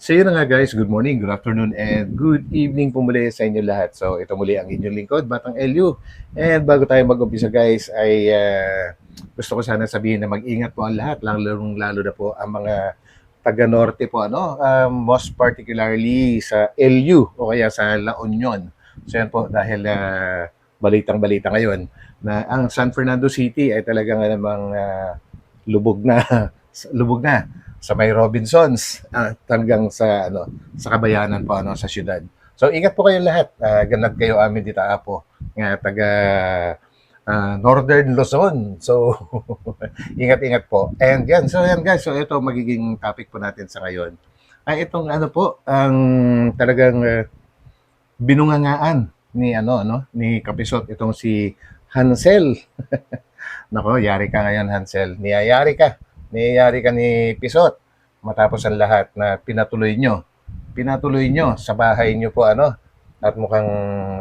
So yun na nga guys, good morning, good afternoon, and good evening po muli sa inyo lahat. So ito muli ang inyong lingkod, Batang LU. And bago tayo mag-umpisa guys, ay gusto ko sana sabihin na mag-ingat po ang lahat, lalo na po ang mga taga-norte po, most particularly sa LU o kaya sa La Union. So yan po, dahil balitang-balita ngayon na ang San Fernando City ay talagang namang lubog na, lubog na sa may Robinsons hanggang sa sa Kabayanan po sa syudad. So ingat po kayo lahat. Ganad kayo amin dito apo nga taga Northern Luzon. So ingat-ingat po. And yan, so yan guys. So ito magiging topic po natin sa ngayon. Ay itong po ang talagang binungangaan ni ni Kapisot itong si Hansel. Nako, yari ka ngayon Hansel. Niyayari ka ni Pisot matapos ang lahat na pinatuloy nyo. Pinatuloy nyo sa bahay nyo po at mukhang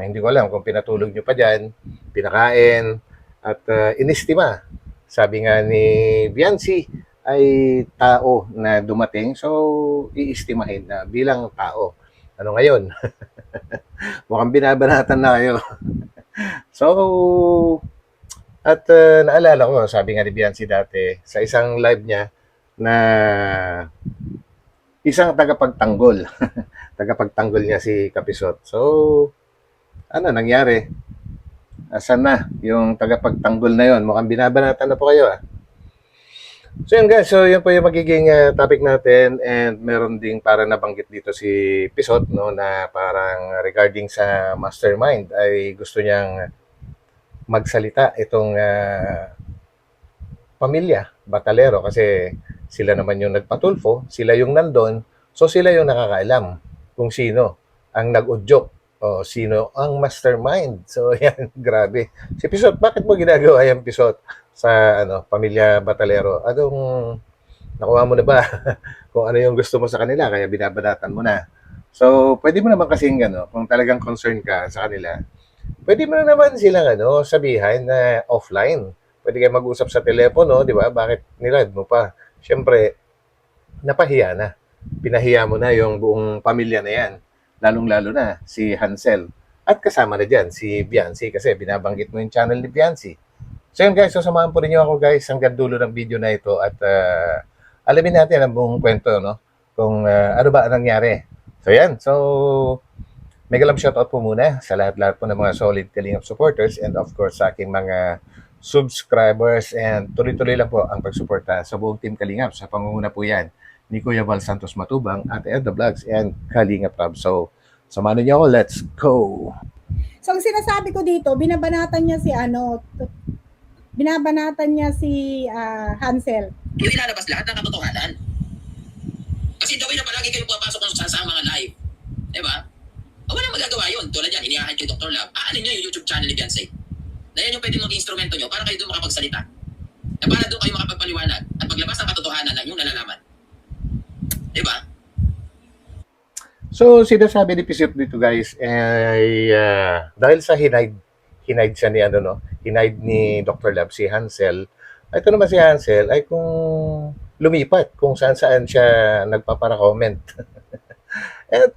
hindi ko alam kung pinatulog nyo pa dyan, pinakain at inistima. Sabi nga ni Biancy ay tao na dumating, so iistimahin na bilang tao. Ano ngayon? Mukhang binabanatan na kayo. So, at naalala ko, sabi nga ni Biancy dati, sa isang live niya, na isang tagapagtanggol. Tagapagtanggol niya si Kapisot. So, ano nangyari? Asan na yung tagapagtanggol na yon? Mukhang binabanatan na po kayo So yun guys, so yun po yung magiging topic natin, and meron ding para nabanggit dito si Pisot na parang regarding sa mastermind ay gusto niyang magsalita itong pamilya Batalero kasi sila naman yung nagpatulfo, sila yung nandun, so sila yung nakakaalam kung sino ang nag-udyok o sino ang mastermind. So yan, grabe. Si Pisot, bakit mo ginagawa yung Pisot sa pamilya Batalero? Anong nakuha mo na ba? Kung ano yung gusto mo sa kanila kaya binabanatan mo na. So pwede mo naman kasing kung talagang concern ka sa kanila, pwede mo na naman silang sabihan na offline. Pwede kayo mag-usap sa telepono, di ba? Bakit nilad mo pa? Siyempre, napahiya na. Pinahiya mo na yung buong pamilya na yan. Lalong-lalo na si Hansel. At kasama na dyan si Biancy kasi binabanggit mo yung channel ni Biancy. So yun guys, so samahan po rin ako guys hanggang dulo ng video na ito at alamin natin ang buong kwento, kung ano ba ang nangyari. So yan, so mega love shoutout po muna sa lahat-lahat po ng mga solid Kalingap supporters and of course sa aking mga subscribers, and tuloy-tuloy lang po ang pagsuporta sa buong Team Kalingap. Sa pangunguna po yan ni Kuya Val Santos Matubang at Edda Vlogs and Kalingap Rob. So, samahan niyo ako. Let's go! So, ang sinasabi ko dito, binabanatan niya si Hansel. Yung ilalabas lahat ng katotohanan. Kasi the way na palagi kayo pumapasok sa mga live. Diba? Walang magagawa yun. Tulad yan, inihahan yung Dr. Love. Aanin nyo yung YouTube channel ni Beyonce. Na yan yung pwede maging instrumento nyo para kayo doon makapagsalita. Na para doon kayo makapagpaliwanag at paglabas ng katotohanan na yung nalalaman. Diba? So, sinasabi ni Pisot dito guys ay dahil sa hinaid siya ni hinaid ni Dr. Love si Hansel. Ito naman si Hansel ay kung lumipat kung saan siya nagpapara-comment. At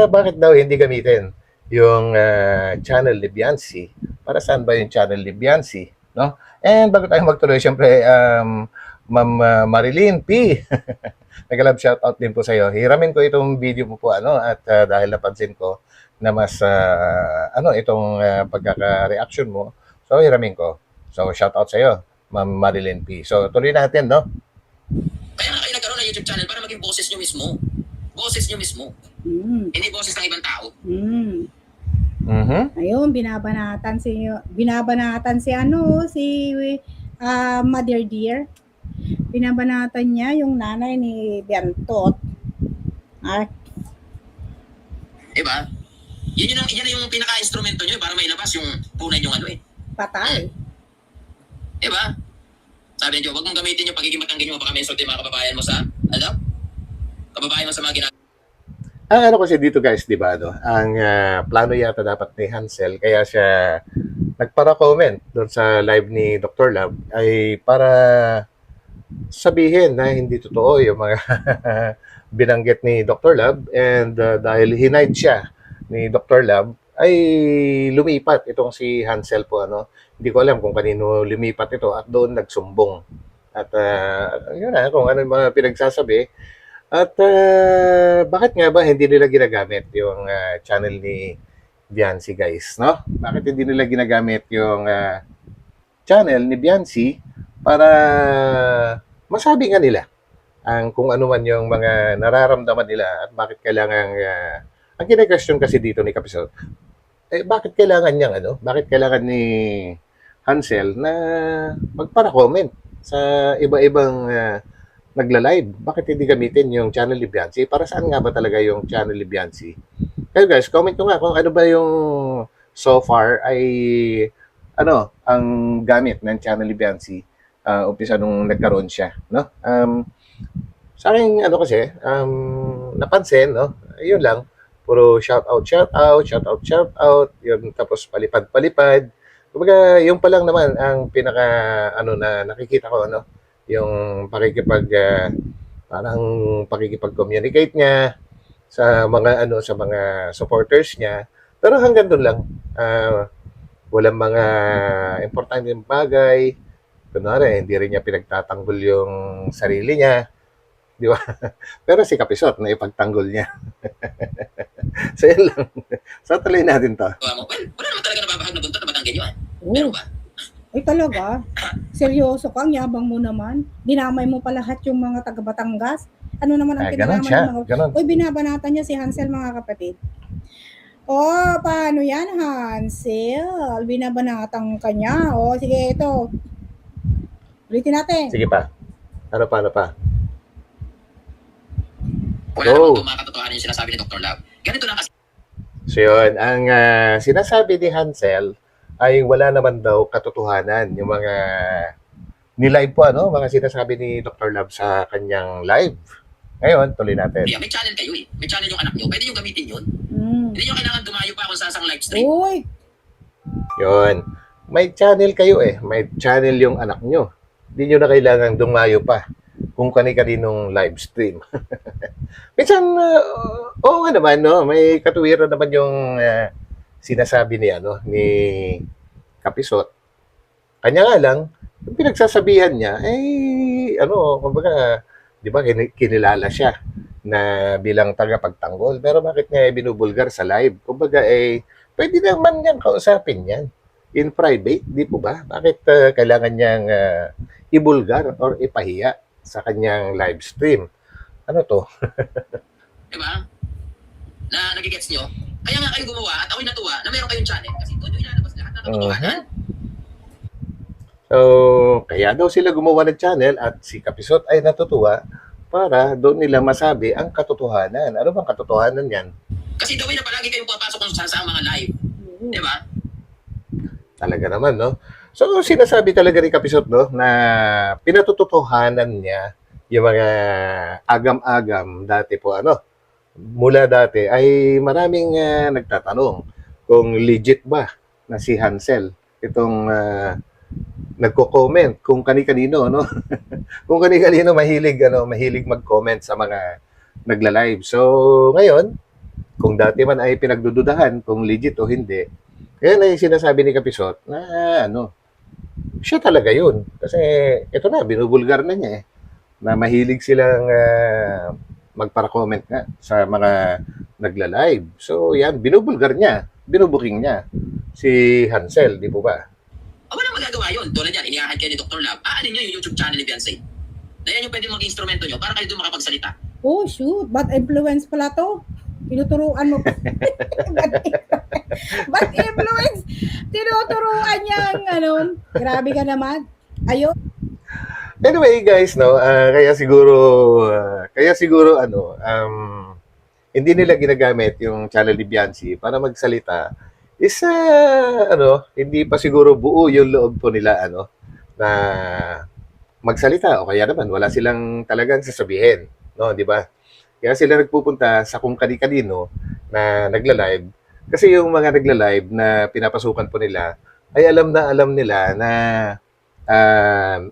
bakit daw hindi gamitin yung channel ni Biancy? Para saan ba yung channel ni Biancy? No? And bago tayo magtuloy, syempre, Ma'am Marilyn P. Nag-love shoutout din po sa iyo. Hiramin ko itong video mo po at dahil napansin ko na mas itong pagkaka-reaction mo. So hiramin ko. So shoutout sa iyo, Ma'am Marilyn P. So tuloy natin, no? Kaya nga kayo nagkaroon ng YouTube channel para maging boses nyo mismo. Boses nyo mismo. Hindi boses ng ibang tao. Ayun, binabanatan si Mother Dear. Binabanatan niya yung nanay ni Biantot. Diba? Yan yung pinaka-instrumento nyo para mailabas yung punay yung Patay. Diba? Sabi niyo, wag mong gamitin yung pagiging matanggi nyo baka may insulti mga kababayan mo sa, kababayan mo sa mga ginagawa. Ang kasi dito guys, di ba, ang plano yata dapat ni Hansel, kaya siya nagpara-comment doon sa live ni Dr. Love, ay para sabihin na hindi totoo yung mga binanggit ni Dr. Lab, and dahil hinide siya ni Dr. Lab, ay lumipat itong si Hansel po, ano. Hindi ko alam kung kanino lumipat ito at doon nagsumbong. At yun na, kung ano yung mga pinagsasabi. At bakit nga ba hindi nila ginagamit yung channel ni Biancy, guys, no? Bakit hindi nila ginagamit yung channel ni Biancy para masabi nga nila ang kung ano man yung mga nararamdaman nila at bakit kailangan ang kine-question kasi dito ni Kapiso, bakit kailangan niyang bakit kailangan ni Hansel na magpara-comment sa iba-ibang nagla-live? Bakit hindi gamitin yung channel ni Biancy? Para saan nga ba talaga yung channel ni Biancy? Kayo guys, comment nyo nga kung ano ba yung so far ay ang gamit ng channel ni Biancy umpisa nung nagkaroon siya, no? Sa akin, kasi, napansin, no? Yun lang, puro shout out, yun, tapos palipad-palipad. Kumbaga, yung pa lang naman ang pinaka, na nakikita ko, yung parang pakikipag-communicate niya sa mga, sa mga supporters niya. Pero hanggang doon lang, walang mga importanteng bagay. Kunwari, hindi rin niya pinagtatanggol yung sarili niya. Di ba? Pero si Kapisot, na ipagtanggol niya. So, yun lang. So, tuloy natin to. Well, wala naman talaga nababahag na buntot na Batanggen yun. Oo. Meron ba? Ay talaga? Seryoso ka? Ang yabang mo naman. Dinamay mo pa lahat yung mga taga Batangas. Ano naman ang Ganon kinalaman siya. ng mga... Ganon. Uy, binabanatan niya si Hansel, mga kapatid. Oh, paano yan, Hansel? Binabanatan ka niya. Oh, sige, ito. Ulitin natin. Sige pa. Ano pa? Wala Go. naman itong mga katotohanan yung sinasabi ni Dr. Lab. Ganito lang kasi. So, yun. Ang sinasabi ni Hansel ay wala naman daw katotohanan. Yung mga ni-live po, mga sinasabi ni Dr. Love sa kanyang live. Ngayon, tuloy natin. May channel kayo eh. May channel yung anak nyo. Pwede nyo gamitin yun. Hindi nyo kailangan dumayo pa kung saan sang live stream. Uy, Yun. May channel kayo eh. May channel yung anak nyo. Hindi nyo na kailangan dumayo pa kung kani-kaninong live stream. Minsan, oo nga naman, no? May katuwiran naman yung sinasabi ni Kapisot. Kanya nga lang, yung pinagsasabihan niya, kumbaga, di ba, kinilala siya na bilang tagapagtanggol. Pero bakit niya binubulgar sa live? Kumbaga, pwede naman niyang kausapin yan in private, di po ba? Bakit kailangan niyang ibulgar or ipahiya sa kanyang live stream? Ano to? Diba? Na nagigets nyo. Kaya nga kayo gumawa at ako'y natuwa na meron kayong channel kasi doon yung ilalabas lahat ng katotohanan. So, kaya daw sila gumawa ng channel at si Kapisot ay natutuwa para doon nila masabi ang katotohanan. Ano bang katotohanan yan? Kasi daw na palagi kayong pumapasok kung saan sa mga live. Diba? Talaga naman, no? So, sinasabi talaga ni Kapisot, no, na pinatututuhanan niya yung mga agam-agam dati po, mula dati ay maraming nagtatanong kung legit ba na si Hansel itong nagko-comment kung kani-kanino, no? Kung kani-kanino mahilig mag-comment sa mga nagla-live. So, ngayon, kung dati man ay pinagdududahan kung legit o hindi, kaya na yung sinasabi ni Kapisot na siya talaga yun. Kasi ito na, binubulgar na niya na mahilig silang magpara-comment nga sa mga nagla-live. So yan, binubulgar niya, binubuking niya si Hansel, di po ba? Walang magagawa yun. Tulad yan, iniahad kayo ni Dr. Lab. Aanin nyo yung YouTube channel ni Beyonce. Na yan yung pwede maging instrumento nyo para kayo doon makapagsalita. oh shoot, bad influence pala to. Tinuturuan mo. Bad influence. Tinuturuan niya grabe ka naman. Ayun. Anyway, guys, no, kaya siguro hindi nila ginagamit yung channel ni Beyonce para magsalita is hindi pa siguro buo yung loob po nila na magsalita o kaya naman wala silang talagang sasabihin, no, di ba? Kaya sila nagpupunta sa kung kani-kanino na nagla-live kasi yung mga nagla-live na pinapasukan po nila ay alam nila na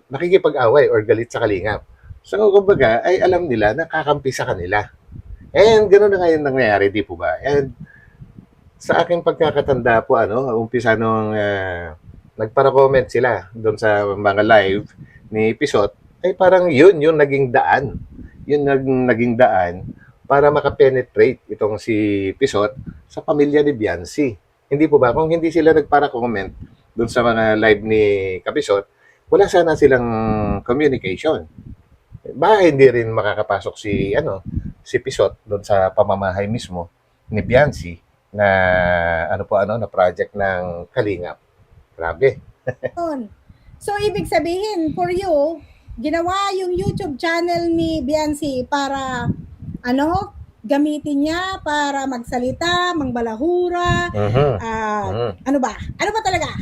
nakikipag-away or galit sa kalingap. So, kumbaga, ay alam nila na kakampi sa kanila. And gano'n na ngayon nangyayari, di po ba? And sa aking pagkakatanda po, umpisa nung nagpara-comment sila doon sa mga live ni Pisot, ay parang yun yung naging daan. Yun naging daan para makapenetrate itong si Pisot sa pamilya ni Biancy. Hindi po ba? Kung hindi sila nagpara-comment doon sa mga live ni Kapisot, wala sana silang communication. Baka hindi rin makakapasok si Pisot doon sa pamamahay mismo ni Biancy na na project ng Kalingap. Grabe. Yun. So, ibig sabihin, for you, ginawa yung YouTube channel ni Biancy para, gamitin niya para magsalita, mangbalahura, Mhm. ano ba? Ano ba talaga?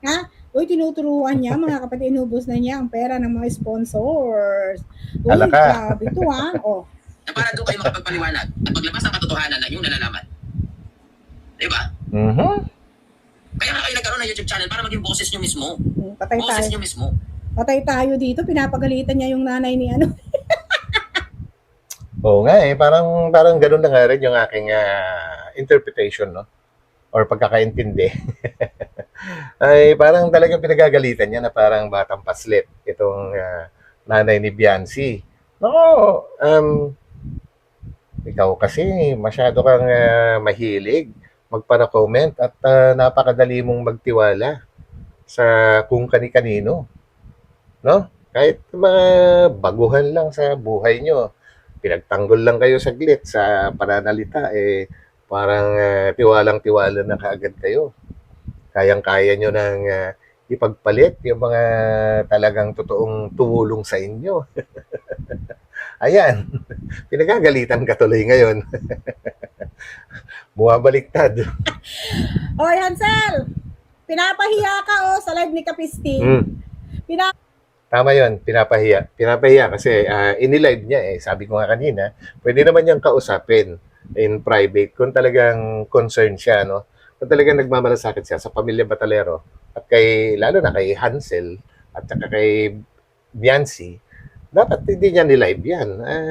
Ha? Uy, tinuturuan niya, mga kapatid, inubos na niya ang pera ng mga sponsors. Uy, Alaka. grabe to ha. Oh. Na para doon kayo makapagpaliwanag at paglabas ng katotohanan na yung nalalaman. Diba? Mhm. Kaya nga kayo nagkaroon ng YouTube channel para maging boses nyo mismo. Patay Boses tayo. nyo mismo. Patay tayo dito. Pinapagalitan niya yung nanay ni Oo nga parang gano'n na nga rin yung aking interpretation, no? Or pagkakaintindi. Ay parang talagang pinagagalitan niya na parang batang paslit itong nanay ni Biancy. No, ikaw kasi masyado kang mahilig magpara-comment at napakadali mong magtiwala sa kung kani-kanino, no? Kahit mga baguhan lang sa buhay nyo, pinagtanggol lang kayo saglit sa pananalita, parang tiwalang-tiwala na kaagad kayo. Kayang-kaya nyo ng ipagpalit yung mga talagang totoong tumulong sa inyo. Ayan, pinagagalitan ka tuloy ngayon. Bumabaliktad. Oy, Hansel! Pinapahiya ka sa live ni Kapisti. Tama yun, pinapahiya. Pinapahiya kasi inilive niya Sabi ko nga kanina, pwede naman niyang kausapin in private kung talagang concerned siya, no? Kung talagang nagmamalasakit siya sa pamilya Batalero at lalo na kay Hansel at saka kay Biancy, dapat hindi niya nilive yan.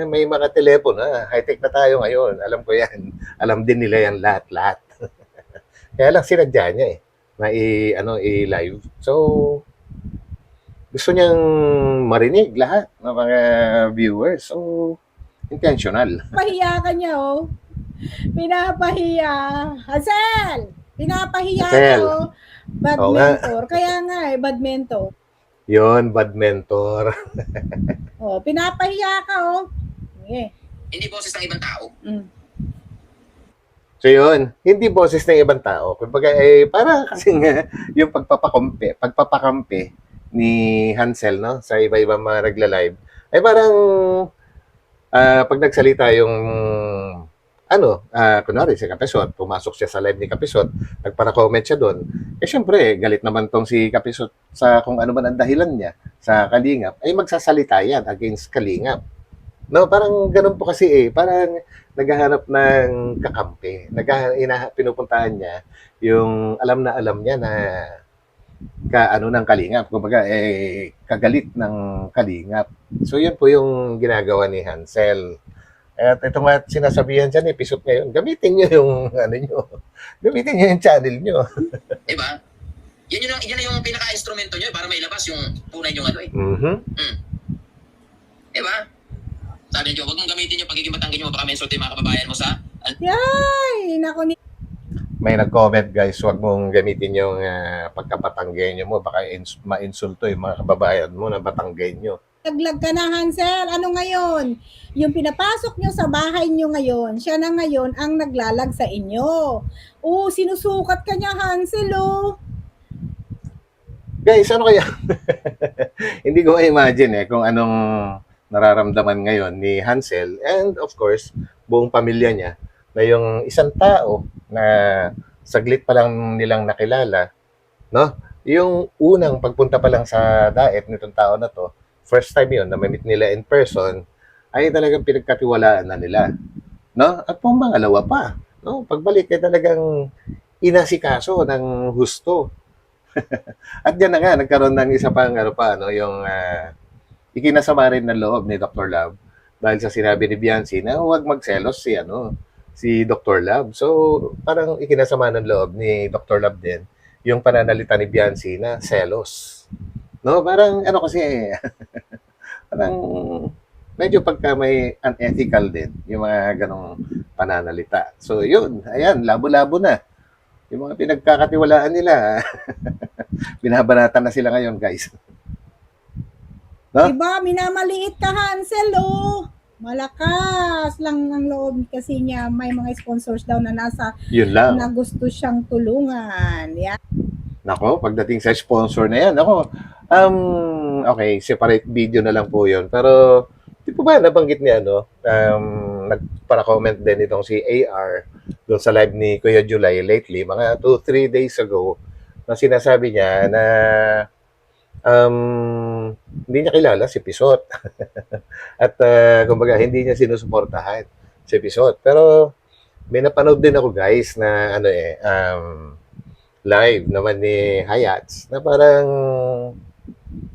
May mga telepono high-tech na tayo ngayon. Alam ko yan. Alam din nila yan lahat-lahat. Kaya lang sinadya niya na i-live. So, gusto niyang marinig lahat ng mga viewers. So, intentional. Pinapahiya ka niya, Pinapahiya. Hansel! Pinapahiya Hansel. ka, Bad Oo nga. mentor. Kaya nga bad mentor. Yon, bad mentor. Pinapahiya ka, Sige. Hindi boses ng ibang tao. So yun, hindi boses ng ibang tao. Kumbaga, para kasing yung pagpapakampi ni Hansel, no, sa iba-ibang mga nagla-live, ay parang pag nagsalita yung kunwari si Kapisot, pumasok siya sa live ni Kapisot, nagpara-comment siya doon. Syempre, galit naman tong si Kapisot sa kung ano man ang dahilan niya sa Kalingap, ay magsasalita yan against Kalingap. No, parang ganun po kasi parang naghahanap ng kakampi. Pinupuntahan niya yung alam na alam niya na ng Kalingap. Kumbaga, kagalit ng Kalingap. So, yun po yung ginagawa ni Hansel. At ito nga sinasabihan siya ni Pisot ngayon, gamitin niyo yung nyo. Gamitin niyo yung channel niyo. Diba? Yan yung pinaka-instrumento nyo para mailabas yung tunay nyo Mhm. Diba? Sabi niyo, huwag mong gamitin yung pagiging batanggin mo, baka may insulto yung mga kababayan mo sa... Ay, nako ni May nag-comment guys, huwag mong gamitin yung pagkabatanggenyo mo, baka ma-insulto yung mga kababayan mo na batanggenyo. naglag ka na, Hansel. Ano ngayon? Yung pinapasok nyo sa bahay nyo ngayon, siya na ngayon ang naglalag sa inyo. Sinusukat ka niya, Hansel, Guys, ano kaya? Hindi ko ma-imagine kung anong nararamdaman ngayon ni Hansel and of course, buong pamilya niya na yung isang tao na saglit pa lang nilang nakilala, no? Yung unang pagpunta pa lang sa daet nitong tao na to, first time yun na ma-meet nila in person, ay talagang pinagkatiwalaan na nila, no? At pangalawa pa, no? Pagbalik ay talagang inasikaso ng husto. At yan na nga, nagkaroon ng isa pang yung ikinasama rin ng loob ni Dr. Love dahil sa sinabi ni Biancy na huwag magselos si Dr. Love. So, parang ikinasama ng loob ni Dr. Love din yung pananalita ni Biancy na selos. No, parang kasi, parang medyo pagka may unethical din yung mga ganong pananalita. So, yun, ayan, labo-labo na. Yung mga pinagkakatiwalaan nila, binabanatan na sila ngayon, guys. No? Diba, minamaliit ka, Hansel, oh. Malakas lang ang loob kasi niya. May mga sponsors daw na Yun lang. na gusto siyang tulungan. Yan. Nako, pagdating sa sponsor na yan, okay, separate video na lang po yun. Pero, di po ba nabanggit niya, nagpara-comment din itong si AR doon sa live ni Kuya July lately, mga 2-3 days ago, na sinasabi niya na hindi niya kilala si Pisot. At kumbaga, hindi niya sinusuportahan si Pisot. Pero, may napanood din ako, guys, na live naman ni Hayats na parang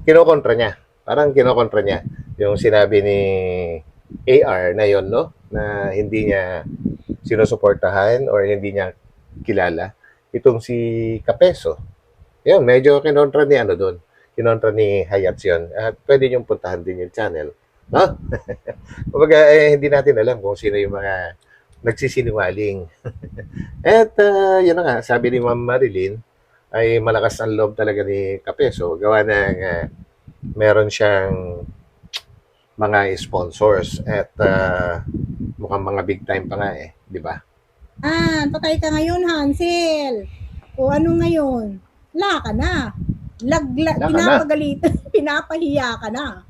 kinokontra niya. Parang kinokontra niya yung sinabi ni AR na yon, no? Na hindi niya sinusuportahan or hindi niya kilala itong si Kapeso. Yun, medyo kinontra ni doon. Kinontra ni Hayats yun. At pwede niyong puntahan din yung channel. No? Kumbaga, hindi natin alam kung sino yung mga nagsisinungaling. At yun na nga, sabi ni Ma'am Marilyn, ay malakas ang loob talaga ni Kapeso. Gawa ng meron siyang mga sponsors at mukhang mga big time pa nga di ba? Patay ka ngayon, Hansel. O ano ngayon? Wala ka na. Wala ka na. Pinapagalitan, pinapahiya ka na.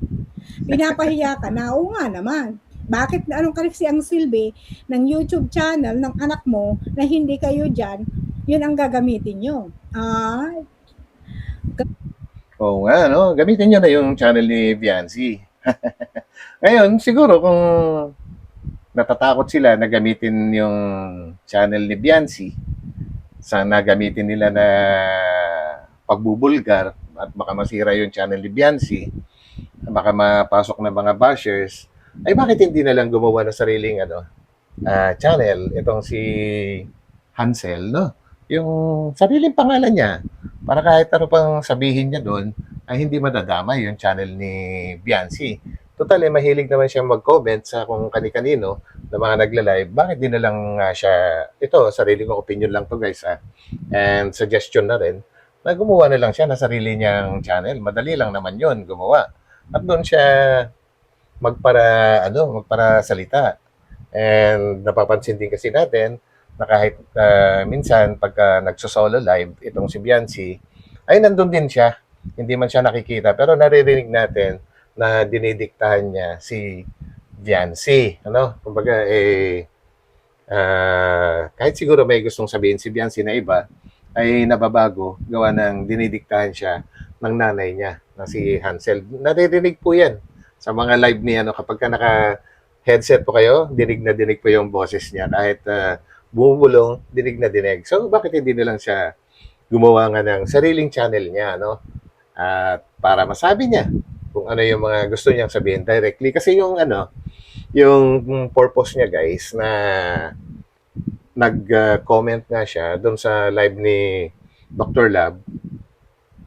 Pinapahiya ka na. Oo nga naman. Bakit anong kasi ang silbi ng YouTube channel ng anak mo na hindi kayo dyan, yun ang gagamitin nyo. Oo nga, no? Gamitin nyo na yung channel ni Biancy. Ngayon, siguro kung natatakot sila na gamitin yung channel ni Biancy, sana gamitin nila na pagbubulgar at baka masira yung channel ni Biancy, baka mapasok na mga bashers, ay bakit hindi na lang gumawa ng sariling channel itong si Hansel, no? Yung sariling pangalan niya para kahit ano pang sabihin niya doon ay hindi madadamay yung channel ni Biancy. Total, mahilig naman siya mag-comment sa kung kani-kanino na mga nagla-live. Bakit di na lang siya, ito, sarili kong opinion lang to, guys, and suggestion na rin, na gumawa na lang siya na sarili niyang channel. Madali lang naman yon gumawa. At doon siya magpara salita. And napapansin din kasi natin na kahit minsan pagka nagso-solo live itong si Biancy, ay nandun din siya. Hindi man siya nakikita pero naririnig natin na dinidiktahan niya si Biancy. Kumbaga kahit siguro may gustong sabihin si Biancy na iba, ay nababago gawa ng dinidiktahan siya ng nanay niya na si Hansel. Naririnig po yan sa mga live niya kapag ka naka-headset po kayo, dinig na dinig po yung boses niya. Kahit bumubulong, dinig na dinig. So, bakit hindi na lang siya gumawa nga ng sariling channel niya, At para masabi niya kung ano yung mga gusto niyang sabihin directly. Kasi yung purpose niya, guys, na nag-comment nga siya doon sa live ni Dr. Love,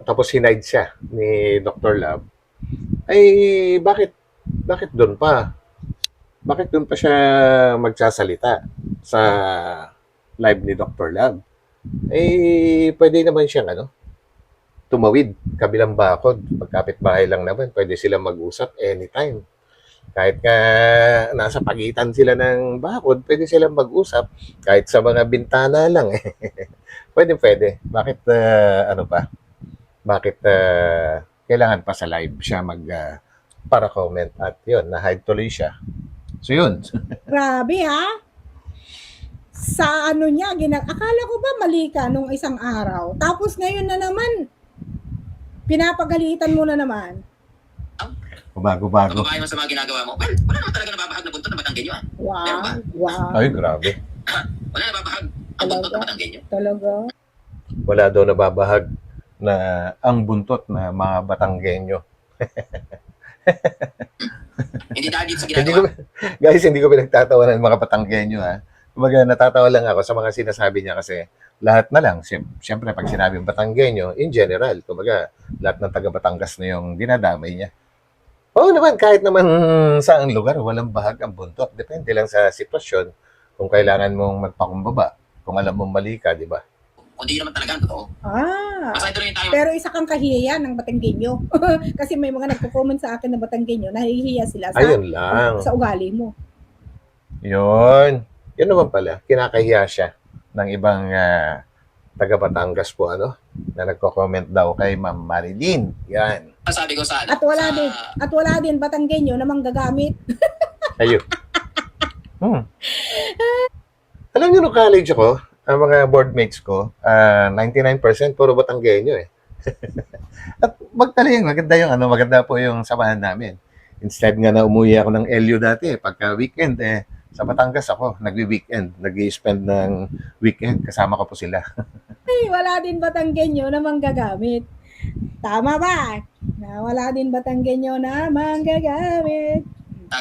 tapos hinide siya ni Dr. Love, ay bakit doon pa? Bakit doon pa siya magsasalita sa live ni Dr. Love? Pwede naman siyang tumawid kabilang bakod. Pagkapit bahay lang naman, pwede silang mag-usap anytime. Kahit nga nasa pagitan sila ng bakod, pwede silang mag-usap kahit sa mga bintana lang. Pwede. Bakit pa? Bakit kailangan pa sa live siya para comment at yun, na-hide tuloy siya. So yun. Grabe ha? Sa niya, akala ko ba mali ka nung isang araw? Tapos ngayon na naman, pinapagalitan mo na naman. Bago-bago. Mababae mo sa mga ginagawa mo. Well, wala naman talaga nababahag na buntot na Batanggenyo. Meron ba? Wow. Ay, grabe. Wala nababahag ang buntot na Batanggenyo. Talaga? Wala daw nababahag na ang buntot na mga Batanggenyo. Hindi target sa Hindi ko, ginagawa. guys, hindi ko pinagtatawanan ng mga Batanggenyo, ha. Kumbaga, natatawa lang ako sa mga sinasabi niya kasi lahat na lang, siyempre, pag sinabing Batanggenyo, in general, kumbaga, lahat ng taga Batangas na yung dinadamay niya. Oo naman, kahit naman saang lugar, walang bahag ang buntot. Depende lang sa sitwasyon kung kailangan mong magpakumbaba, kung alam mong mali ka, di ba? Kundi naman talaga ang totoo. Basta ito rin tayo. Pero isa kang kahihiyan ng Batanggenyo. Kasi may mga nagko-comment sa akin na Batanggenyo, nahihiya sila Ayun lang. sa ugali mo. Yun. Yun naman pala, kinakahiya siya ng ibang taga Batangas po, na nagko-comment daw kay Ma'am Marilyn. Yan. Sabi ko sa At wala din Batanggenyo na manggagamit. Ayun. Alam niyo, nung college ako, ang mga boardmates ko, 99% puro Batanggenyo eh. At maganda po yung samahan namin. Instead nga na umuwi ako ng LU dati, pagka weekend, sa Batangas ako, nagwi-weekend, nag-i-spend ng weekend, kasama ko po sila. Ay, wala din Batanggenyo na manggagamit. Tama ba? Na wala din Batanggenyo na manggagamit.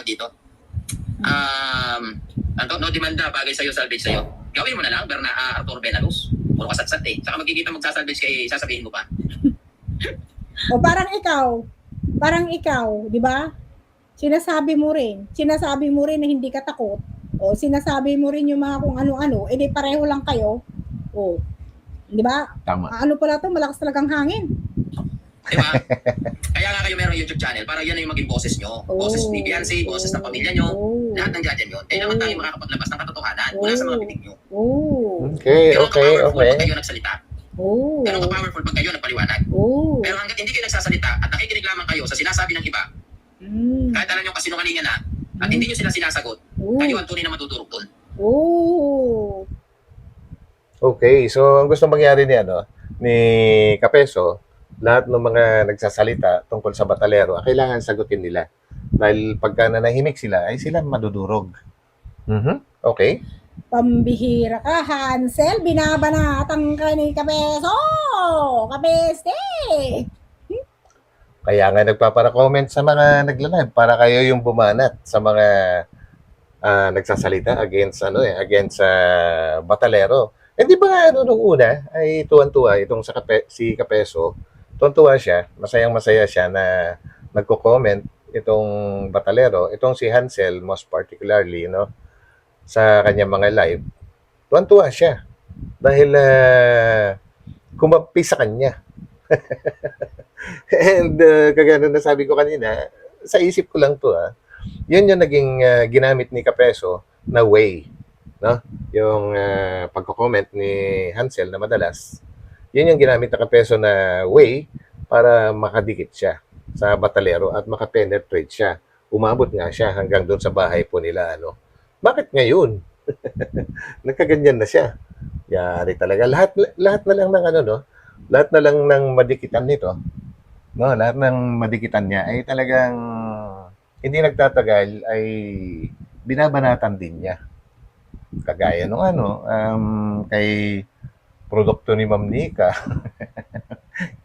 dito. No demanda, bagay sa'yo, salvage sa'yo. Gawin mo na lang, Arturo Benalos. Puro kasatsat eh. Saka magkikita magsasalvage kay sasabihin mo pa. O parang ikaw, di ba? Sinasabi mo rin na hindi ka takot. O sinasabi mo rin yung mga kung ano-ano, edi pareho lang kayo. O, di ba? Tama. Ano pala to, malakas talagang hangin. Diba? Kaya nga kayo merong YouTube channel para yan na yung maging boses nyo. Boses ni Beyonce, boses ng pamilya nyo. Lahat ng dyan yun. Kaya naman tayo makakapaglabas ng katotohanan mula sa mga bibig nyo. Pero ka-powerful pag kayo nagsalita. Pero ka-powerful pag kayo nagpaliwanag. Pero hanggat hindi kayo nagsasalita at nakikinig lamang kayo sa sinasabi ng iba, kahit alam nyo kasinungalingan na, at hindi nyo sila sinasagot, kayo ang tunay na matutulog doon. Okay, so ang gusto mangyari ni Kapeso, lahat ng mga nagsasalita tungkol sa Batalero, kailangan sagutin nila. Dahil pagka nanahimik sila, ay sila madudurog. Okay? Pambihira ka, Hansel. Binabanatang ka ni Kapeso. Kapeste. Kaya nga nagpapara-comment sa mga nagla-live para kayo yung bumanat sa mga nagsasalita against sa Batalero. Di ba nung una ay tuwan-tuwa itong si Kapeso, tuwan-tuwa siya, masayang-masaya siya na nagko-comment itong Batalero, itong si Hansel most particularly, sa kanyang mga live. Tuwan-tuwa siya dahil kumapis sa kanya. And kagaya na nasabi ko kanina, sa isip ko lang to, yun yung naging ginamit ni Kapeso na way, yung pagko-comment ni Hansel na madalas, yun yung ginamit na Kapeso na way para makadikit siya sa Batalero at makapenetrate siya. Umabot nga siya hanggang doon sa bahay po nila. Bakit ngayon? Nagkaganyan na siya. Yari talaga. Lahat na lang ng lahat na lang ng madikitan nito. Lahat ng madikitan niya ay talagang hindi nagtatagal ay binabanatan din niya. Kagaya nung kay produkto ni Ma'am Nika.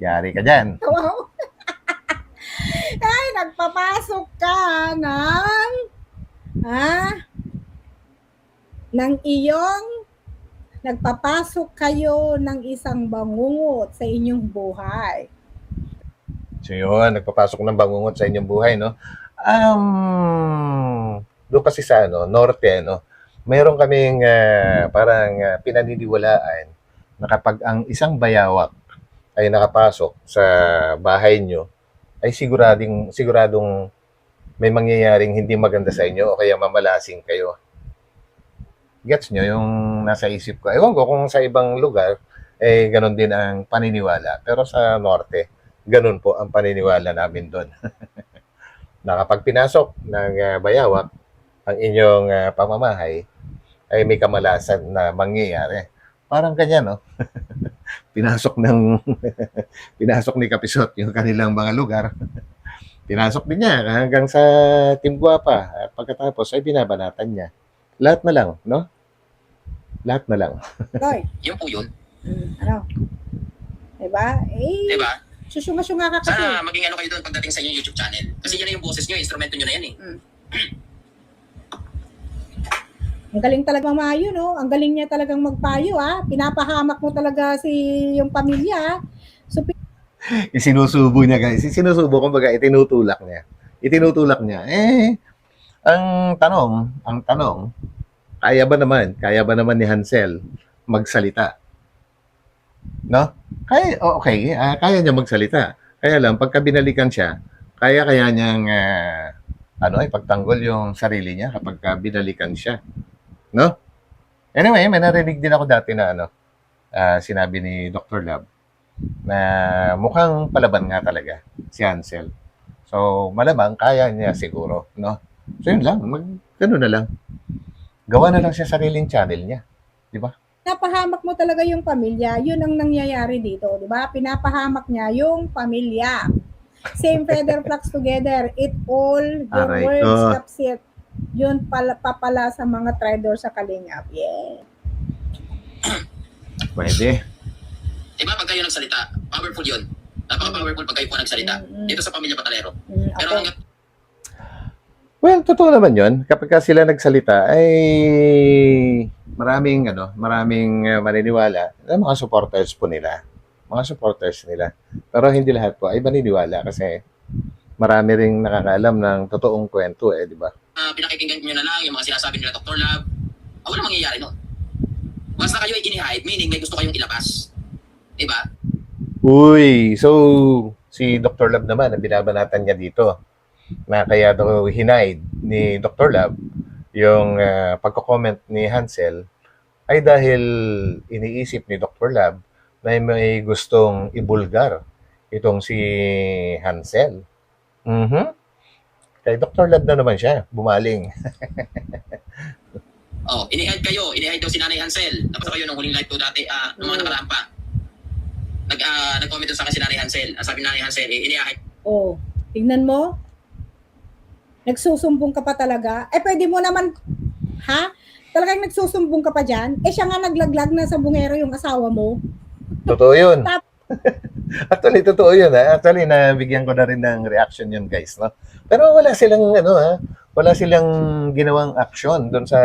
Yari ka dyan. Wow. Ay, nagpapasok ka nagpapasok kayo ng isang bangungot sa inyong buhay. So yun, nagpapasok ng bangungot sa inyong buhay, doon kasi sa norte, meron kaming parang pinaniniwalaan na kapag ang isang bayawak ay nakapasok sa bahay nyo, ay siguradong may mangyayaring hindi maganda sa inyo o kaya mamalasing kayo. Gets nyo yung nasa isip ko? Ewan ko kung sa ibang lugar, ganun din ang paniniwala. Pero sa norte, ganun po ang paniniwala namin doon. Na kapag pinasok ng bayawak ang inyong pamamahay, ay may kamalasan na mangyayari. Parang ganyan, pinasok ni Kapisot yung kanilang mga lugar. Pinasok din niya hanggang sa Team Guapa. At pagkatapos ay binabanatan niya. Lahat na lang, Lahat na lang. Lloyd. Yun po yun. Ano? Diba? Diba? Susunga-sunga ka kasi. Sana maging ano kayo doon pagdating sa inyong YouTube channel. Kasi yan na yung boses nyo, instrumento nyo na yan eh. Ang galing talagang maayo, no? Ang galing niya talagang magpayo, ah. Pinapahamak mo talaga yung pamilya, ah. So, Isinusubo niya, guys. Isinusubo, kumbaga, itinutulak niya. Itinutulak niya. Ang tanong, kaya ba naman ni Hansel magsalita? No? Okay, kaya niya magsalita. Kaya lang, pagka binalikan siya, kaya niyang, ipagtanggol yung sarili niya kapag binalikan siya. No? Anyway, may narinig din ako dati na, sinabi ni Dr. Lab, na mukhang palaban nga talaga si Hansel. So, malamang kaya niya siguro, no? So, yun lang. Gano'n na lang. Gawa na lang siya sariling channel niya. Di ba? napahamak mo talaga yung pamilya. Yun ang nangyayari dito, di ba? Pinapahamak niya yung pamilya. Same feather flocks together. It all, your Aray words, ko. kapsit. Yun papala sa mga trader sa Kalingap. Yeah. Pwede. Diba pag kayo nagsalita, powerful yun. Napaka-powerful pag kayo po nagsalita. Dito sa pamilya Patalero. Pero Okay. hanggat Well, totoo naman yun. Kapag sila nagsalita, ay maraming maniniwala na mga supporters po nila. Mga supporters nila. Pero hindi lahat po ay maniniwala kasi marami ring nakakaalam ng totoong kwento di ba? pinakikinggan nyo na lang yung mga sinasabi nila Dr. Lab, walang mangyayari nun. Basta kayo ay inihide, meaning may gusto kayong ilabas. Diba? Uy, so si Dr. Lab naman, ang binabanatan niya dito, na kaya daw hinide ni Dr. Lab yung pagko-comment ni Hansel ay dahil iniisip ni Dr. Lab na may gustong ibulgar itong si Hansel. Kay Dr. Lab na naman siya, bumaling. Oh, inihide kayo. Inihide daw si Nanay Hansel. Tapos kayo nung huling live ko dati, nung mga nakaraan pa. Nag-comment doon sa akin si Nanay Hansel. Ang sabi ni Nanay Hansel, inihide. Oh, tignan mo. Nagsusumbong ka pa talaga. Pwede mo naman, ha? Talagang nagsusumbong ka pa dyan? Siya nga naglaglag na sa bungero yung asawa mo. Totoo yun. Actually, totoo yun. Actually, nabigyan ko na rin ng reaction yun, guys. No? Pero wala silang, wala silang ginawang action doon sa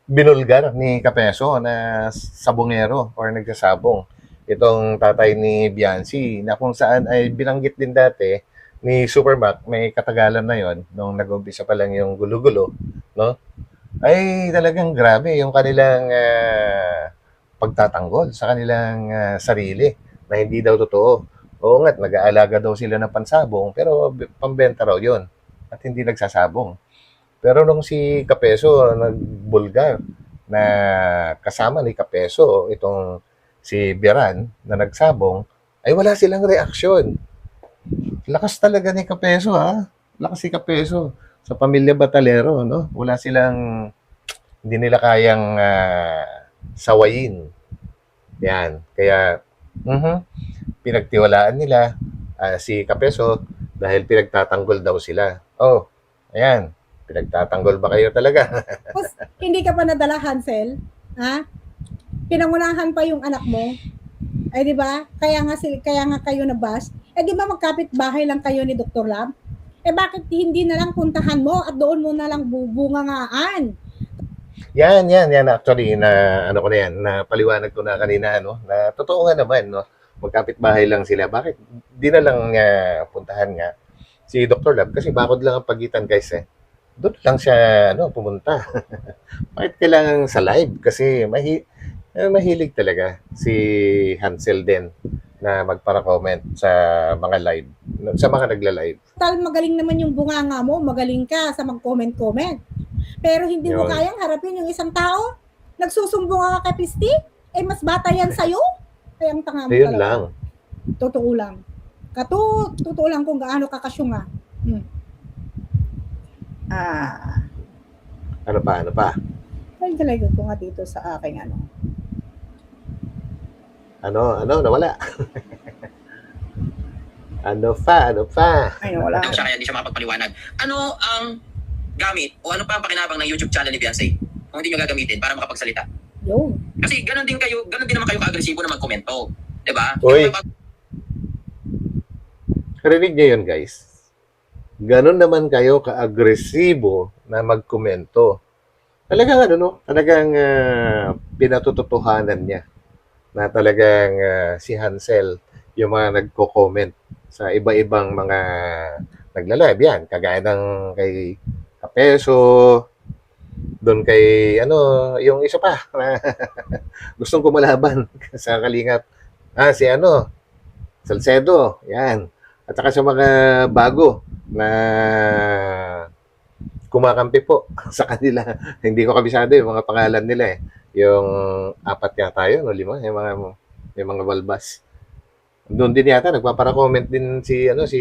binulgar ni Kapeso na sabongero or nagsasabong. Itong tatay ni Biancy na kung saan ay binanggit din dati ni Supermac, may katagalan na yon nung nag-umpisa pa lang yung gulo-gulo, no? Ay talagang grabe yung kanilang pagtatanggol sa kanilang sarili na hindi daw totoo. Oo nga't nag-aalaga daw sila ng pansabong pero pambenta raw yun at hindi nagsasabong. Pero nung si Kapeso nagbulgar na kasama ni Kapeso itong si Biran na nagsabong, ay wala silang reaksyon. Lakas talaga ni Kapeso Lakas si Kapeso sa pamilya Batalero, no? Wala silang, hindi nila kayang sawayin. Yan. Kaya, pinagtiwalaan nila si Kapeso dahil pinagtatanggol daw sila. Oh, ayan. Pinagtatanggol ba kayo talaga? Tapos, hindi ka pa nadala, Hansel? Ha? Pinangunahan pa yung anak mo? Di ba? Kaya nga kayo nabash. Di ba magkapit bahay lang kayo ni Dr. Lab? Bakit hindi na lang puntahan mo at doon mo na lang bubungangaan? Yan. Actually, na paliwanag ko na kanina, na totoo nga naman, no? Magkapit bahay lang sila. Bakit di na lang puntahan nga si Dr. Lab? Kasi bakod lang ang pagitan, guys, Doon lang siya, pumunta. Bakit kailangan sa live? Kasi mahilig talaga si Hansel din na magpara-comment sa mga live, sa mga nagla-live. Tal, magaling naman yung bunganga mo, magaling ka sa mag-comment. Pero hindi mo Yun. kayang harapin yung isang tao. Nagsusumbong ka kay Pisti, mas bata yan sa'yo. Kaya ang tanga mo Ayun talaga. lang. Totoo lang. Totoo lang kung gaano ka kasyunga. Ano pa? Ay, talaga ko nga dito sa aking Nawala. Ano pa? Ay, wala. Siya kaya hindi siya makapagpaliwanag. Ano ang gamit o ano pa ang pakinabang ng YouTube channel ni Beyonce kung hindi nyo gagamitin para makapagsalita? Yun. Kasi ganun din naman kayo ka-agresibo na mag-komento. Diba? Uy. Narinig niyo yun, guys. Ganon naman kayo ka-agresibo na magkomento. Talagang ano, no? Talagang pinatututuhanan niya na talagang si Hansel yung mga nagko-comment sa iba-ibang mga nagla-live yan. Kagaya ng kay Kapeso, doon kay ano, yung isa pa na gustong kumalaban sa Kalingap. Si ano, Salcedo, yan. At saka sa mga bago na kumakampi po sa kanila. Hindi ko kabisado yung mga pangalan nila eh. Yung 4 yata yun o 5, yung mga balbas. Doon din yata nagpapara-comment din si si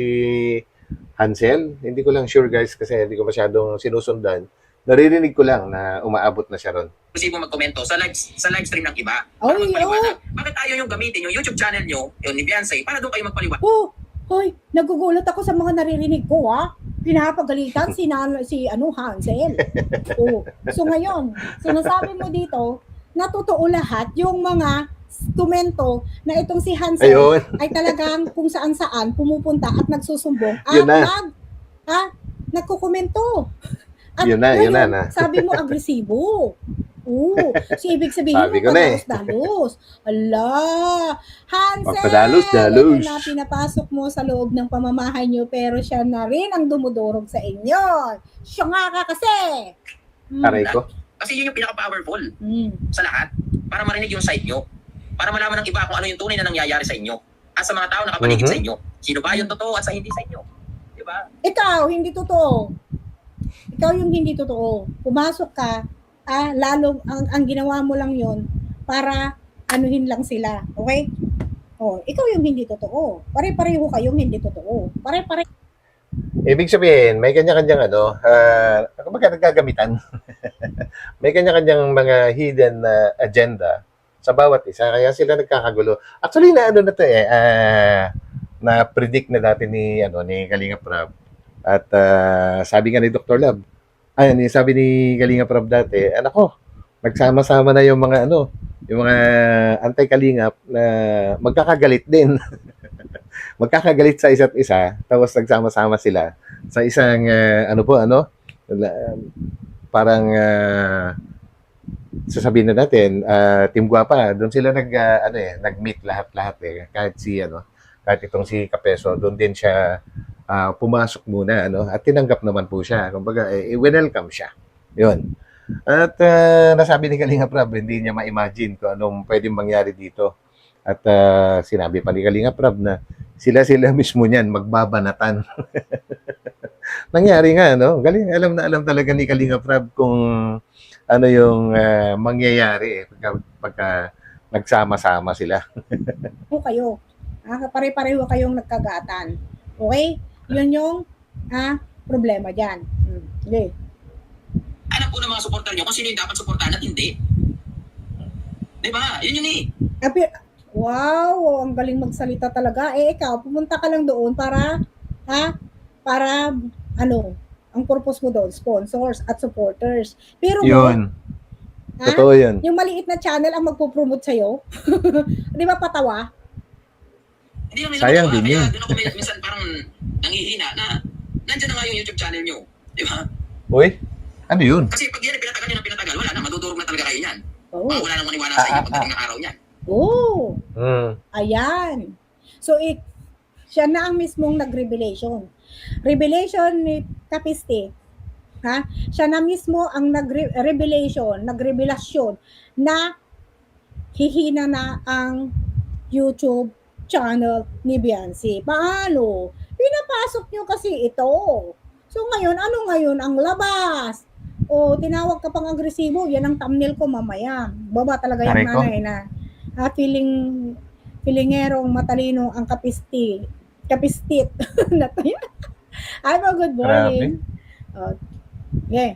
Hansel. Hindi ko lang sure guys kasi hindi ko masyadong sinusundan. Naririnig ko lang na umaabot na siya ron. Resibo magkomento sa live stream ng iba. Ay, Para magpaliwanag. Bakit ayaw yung gamitin yung YouTube channel nyo, yung ni Beyonce, para doon kayo magpaliwanag? Hoy, nagugulat ako sa mga naririnig ko, pinapagalitan si Hansel. So ngayon, sinasabi mo dito, na totoo lahat yung mga komento na itong si Hansel Ayun. ay talagang kung saan-saan pumupunta at nagsusumbong Yun na. nagkukomento. At Yun na. sabi mo agresibo. So ibig sabihin Sabi mo ko na eh. padalos-dalos. Ala, Hansel, Pagpadalos-dalos. ito na pinapasok mo sa loob ng pamamahay nyo pero siya na rin ang dumudurog sa inyo. Siya nga ka kasi. Aray ko. Kasi yun yung pinaka-powerful Mm. sa lahat. Para marinig yung side nyo. Para malaman ng iba kung ano yung tunay na nangyayari sa inyo. At sa mga tao na nakapaligid sa inyo. Sino ba yung totoo at sa hindi sa inyo? Diba? Ikaw, hindi totoo. Ikaw yung hindi totoo. Pumasok ka, lalo ang ginawa mo lang yon para anuhin lang sila. Okay? Ikaw yung hindi totoo. Pare-pareho kayong hindi totoo. Pare-pareho. Ibig sabihin, may kanya-kanyang kumbaga nagkagamitan. May kanya-kanyang mga hidden agenda sa bawat isa. Kaya sila nagkakagulo. Actually, na na to na-predict na dati ni Kalinga Prab. At sabi nga ni Dr. Lab, sabi ni Kalinga Prab dati, nagsama-sama na yung mga yung mga anti-kalingap na magkakagalit din. Magkakagalit sa isa't isa, tapos nagsama-sama sila sa isang parang sasabihin na natin, Team Guapa, doon sila nag-meet lahat kahit itong si Kapeso, doon din siya pumasok muna at tinanggap naman po siya. Kumbaga, welcome siya. 'Yun. At nasabi ni Kalinga Prab, hindi niya ma-imagine kung anong pwedeng mangyari dito. At sinabi pa ni Kalinga Prab na sila mismo niyan magbabanatan. Nangyari nga, galing, alam talaga ni Kalinga Prab kung ano yung mangyayari pagka nagsama-sama sila. kayo. Pare-pareho kayong nagkagatan. Okay? Yun yung problema dyan. Okay. Alam po ng mga supporter nyo kung sino yung dapat supportahan at hindi. Diba? Yun yun eh. Wow, ang galing magsalita talaga. Ikaw, pumunta ka lang doon para ang purpose mo doon, sponsors at supporters. Pero Yun. Totoo yun. yung maliit na channel ang magpo-promote sa'yo. Di ba patawa? Hindi lang nila Sayang magawa. din yun. Kaya doon ako minsan parang nangihina na nandiyan na nga yung YouTube channel nyo. Diba? Uy, ano yun? Kasi pag yan pinatagal nyo ng pinatagal, wala na, madudurog na talaga kayo yan. Wala nang maniwala sa inyo pagdating ng araw niyan. Ayan. So, siya na ang mismong nag-revelation. Revelation ni Kapiste. Siya na mismo ang nagrevelasyon na hihina na ang YouTube channel ni Beyonce. Paano? Pinapasok nyo kasi ito. So ngayon, ano ngayon ang labas? Tinawag ka pang agresibo, yan ang thumbnail ko mamaya. Baba talaga yung nanay na feelingerong matalino ang kapistit. Ay, good morning. Yeah.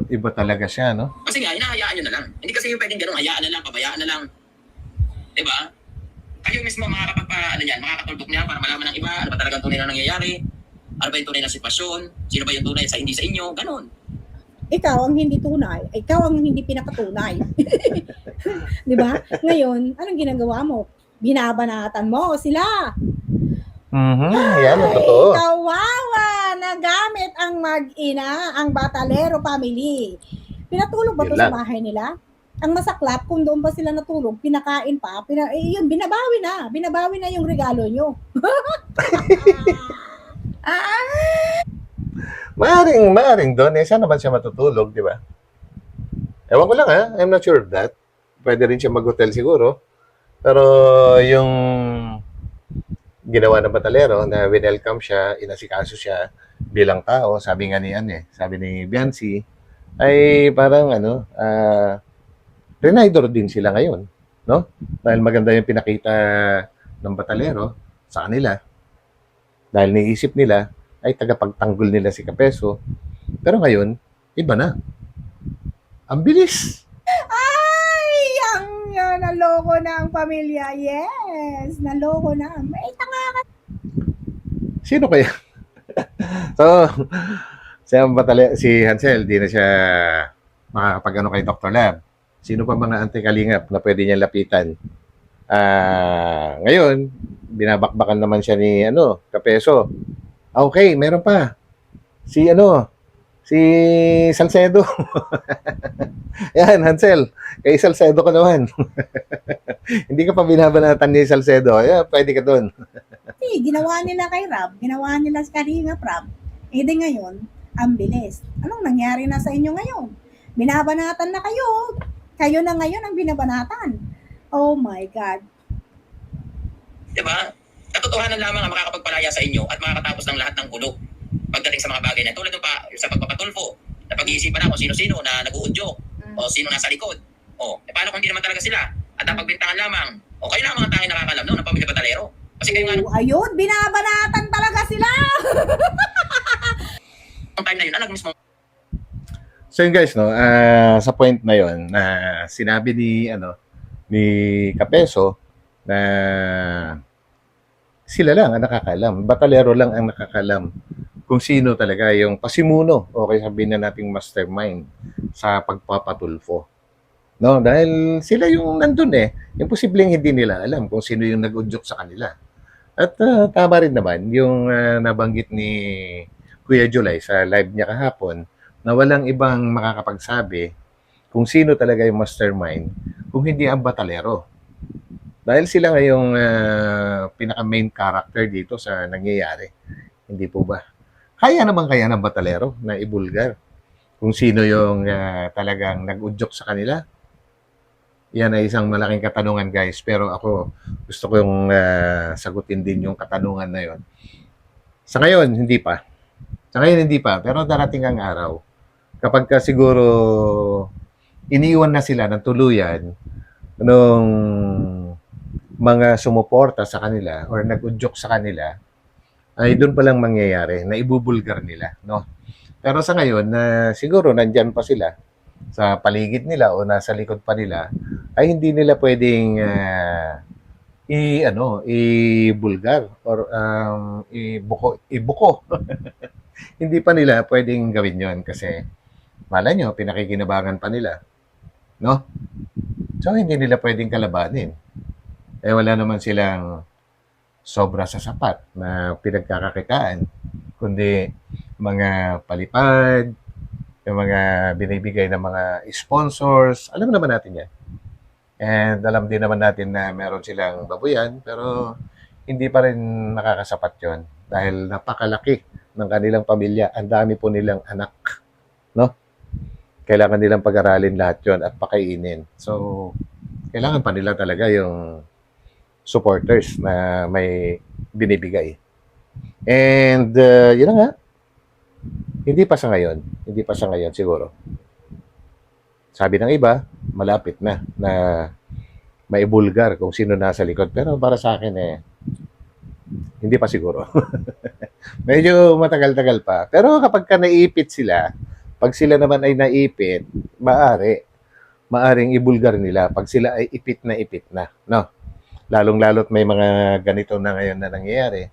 Iba talaga siya, no? Kasi nga, hinahayaan nyo na lang. Hindi kasi yung pwedeng ganun, hayaan na lang, pabayaan na lang. Diba? Kayo mismo makakatuldok niya para malaman ng iba, ano ba talagang tunay na nangyayari, ano ba yung tunay na sitwasyon, sino ba yung tunay sa hindi sa inyo, ganun. Ikaw ang hindi tunay, ikaw ang hindi pinakatunay. Di ba? Ngayon, anong ginagawa mo? Binabanatan mo sila. Yan ang totoo. Kawawa na gamit ang mag-ina, ang Batalero family. Pinatulog ba Yun to sa lang. bahay nila? Ang masaklap, kung doon ba sila natulog, pinakain pa, yun, binabawi na yung regalo nyo. Maaring doon. Saan naman siya matutulog, di ba? Ewan ko lang ha. I'm not sure of that. Pwede rin siya mag-hotel siguro. Pero yung ginawa ng Batalero na winelcome siya, inasikaso siya bilang tao, sabi nga ni sabi ni Biancy, ay parang Rinaidor din sila ngayon, no? Dahil maganda yung pinakita ng Batalero sa kanila. Dahil niisip nila ay tagapagtanggol nila si Kapeso. Pero ngayon, iba na. Ang bilis. Ay, naloko na ang pamilya. Yes, naloko na. May tanga. Sino kaya? So, si Hansel, di na siya makakapag kay Dr. Lab. Sino pa mga anti-kalingap na pwede niyang lapitan? Ngayon, binabakbakan naman siya ni Kapeso. Okay, meron pa. Si Salcedo. Yan, Hansel. Kay Salcedo ka naman. Hindi ka pa binabanatan ni Salcedo. Yeah, pwede ka doon. Ginawa nila kay Rab, ginawa nila sa Kalinga Rab. Eh di ngayon, ang bilis. Anong nangyari na sa inyo ngayon? Binabanatan na kayo. Kayo na ngayon ang binabanatan. Oh my God. Diba? Katotohanan lamang ang makakapagpalaya sa inyo at makakatapos ng lahat ng gulo pagdating sa mga bagay na tulad ng sa pagpapatulfo, na pag-iisipan na kung sino-sino na nag-uudyok o sino nasa likod. Paano kung hindi naman talaga sila? At napagbintangan lamang. Kayo lang mga tanging nakakalam ng pamilya Batalero. Kasi kayo nga Ayun, binabanatan talaga sila. nung time na yun, anak mismo. So yun guys, no, sa point na yun, na sinabi ni Kapeso na sila lang ang nakakalam. Batalero lang ang nakakalam kung sino talaga yung pasimuno o kaya sabihin na nating mastermind sa pagpapatulfo. No, dahil sila yung nandun imposibleng hindi nila alam kung sino yung nag-udyok sa kanila. At tama rin naman yung nabanggit ni Kuya July sa live niya kahapon na walang ibang makakapagsabi kung sino talaga yung mastermind kung hindi ang Batalero. Dahil sila ngayong pinaka-main character dito sa nangyayari. Hindi po ba? Kaya ng Batalero na ibulgar kung sino yung talagang nag-udyok sa kanila. Yan ay isang malaking katanungan guys. Pero ako gusto ko yung sagutin din yung katanungan na yon. Sa ngayon, hindi pa. Pero darating ang araw. Kapag ka siguro iniwan na sila ng tuluyan nung mga sumuporta sa kanila or nag-udyok sa kanila, ay doon pa lang mangyayari na ibubulgar nila, no? Pero sa ngayon na siguro nandyan pa sila sa paligid nila o nasa likod pa nila, ay hindi nila pwedeng ibulgar or ibuko. Hindi pa nila pwedeng gawin 'yon kasi malay nyo, pinakikinabangan pa nila, no? So hindi nila pwedeng kalabanin. Wala naman silang sobra sa sapat na pinagkakakitaan, kundi mga palipad, yung mga binibigay ng mga sponsors. Alam naman natin yan. And alam din naman natin na meron silang babuyan, pero hindi pa rin nakakasapat yon dahil napakalaki ng kanilang pamilya. Ang dami po nilang anak, no? Kailangan nilang pag-aralin lahat yon at pakainin. So, kailangan pa nila talaga yung supporters na may binibigay. And yun na nga, hindi pa sa ngayon siguro. Sabi ng iba, malapit na maibulgar kung sino nasa likod. Pero para sa akin hindi pa siguro. Medyo matagal-tagal pa. Pero kapag ka naipit sila, pag sila naman ay naipit, maaring ibulgar nila pag sila ay ipit na, no? Lalong-lalot may mga ganito na ngayon na nangyayari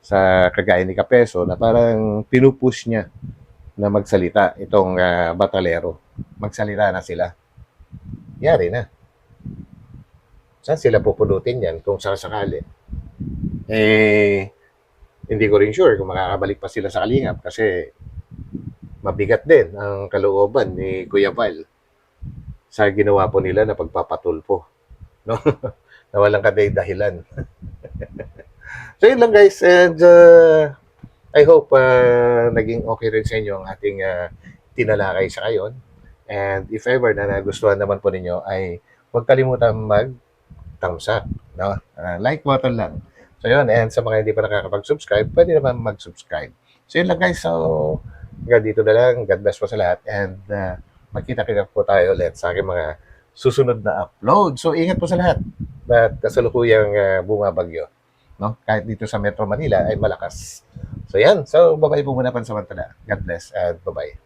sa kagaya ni Kapeso na parang pinupush niya na magsalita itong Batalero. Magsalita na sila. Yari na. Saan sila pupulutin yan kung sakali? Hindi ko rin sure kung makakabalik pa sila sa Kalingap kasi mabigat din ang kalooban ni Kuya Val sa ginawa po nila na pagpapatulpo, no? Na walang dahilan. So yun lang guys, and I hope naging okay rin sa inyo ang ating tinalakay sa ngayon. And if ever na nagustuhan naman po ninyo ay huwag kalimutan mag-thumbs up, no? Like button lang. So yun, and sa mga hindi pa nakakapag-subscribe, pwede naman mag-subscribe. So yun lang guys, so hanggang dito na lang. God bless po sa lahat, and magkita-kita po tayo ulit sa aking mga susunod na upload. So ingat po sa lahat at kasalukuyang bumabagyo, no? Kahit dito sa Metro Manila ay malakas. So yan, so bye-bye po muna pansamantala. God bless and bye-bye.